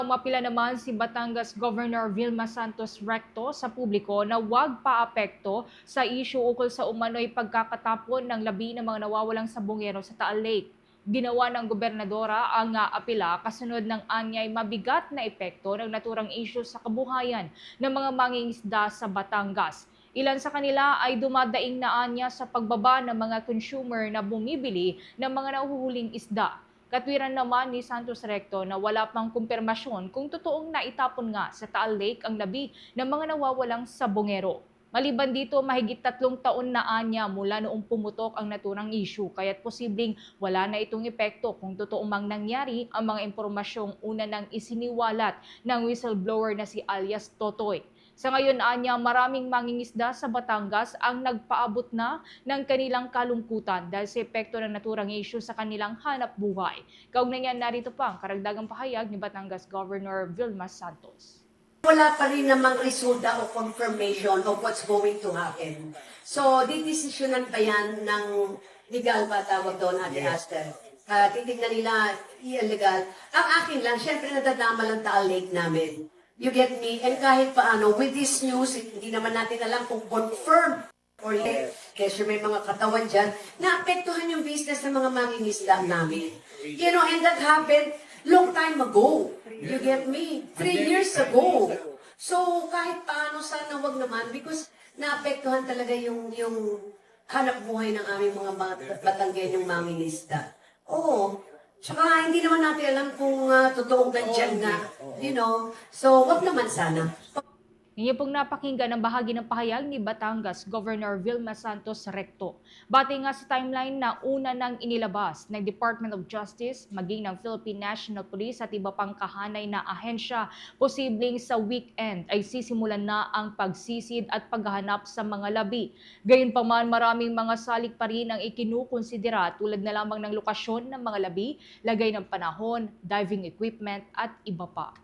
Umapila naman si Batangas Governor Vilma Santos Recto sa publiko na huwag paapekto sa isyu ukol sa umano'y pagkakatapon ng labi ng mga nawawalang sabongero sa Taal Lake. Ginawa ng gobernadora ang apela kasunod ng anyay mabigat na epekto ng naturang isyu sa kabuhayan ng mga mangingisda sa Batangas. Ilan sa kanila ay dumadaing na anya sa pagbaba ng mga consumer na bumibili ng mga nahuhuling isda. Katwiran naman ni Santos Recto na wala pang kumpirmasyon kung totoong naitapon nga sa Taal Lake ang labi ng mga nawawalang sabongero. Maliban dito, mahigit 3 taon na anya mula noong pumutok ang naturang issue, kaya't posibleng wala na itong epekto kung totoo mang nangyari ang mga impormasyong una nang isiniwalat ng whistleblower na si alias Totoy. Sa ngayon, anya, maraming mangingisda sa Batangas ang nagpaabot na ng kanilang kalungkutan dahil sa epekto ng naturang issue sa kanilang hanap buhay. Kaugnay niyan, narito pa ang karagdagang pahayag ni Batangas Governor Vilma Santos. Wala pa rin namang resulta o confirmation of what's going to happen. So, didesisyonan pa yan ng legal ba tawag doon, Ate Aster? Titignan nila illegal. Ang akin lang, syempre nadadama lang Taal Lake namin. You get me? And kahit paano, with this news, hindi naman natin alam kung confirm or hindi. Kasi may mga katawan dyan, naapektuhan yung business ng mga mangingisda namin. You know, and that happened long time ago. You get me? 3 years ago. So, kahit paano, sana wag naman because naapektuhan talaga yung hanap buhay ng aming mga Batanggenyong mangingisda. Oo. Tsaka hindi naman natin alam kung totoong nandyan nga. You know? So, wag naman sana. Ninyo pong napakinggan ang bahagi ng pahayag ni Batangas Governor Vilma Santos Recto. Batay nga sa timeline na una nang inilabas ng Department of Justice, maging ng Philippine National Police at iba pang kahanay na ahensya, posibleng sa weekend ay sisimulan na ang pagsisid at paghahanap sa mga labi. Gayunpaman, maraming mga salik pa rin ang ikinukonsidera tulad na lamang ng lokasyon ng mga labi, lagay ng panahon, diving equipment at iba pa.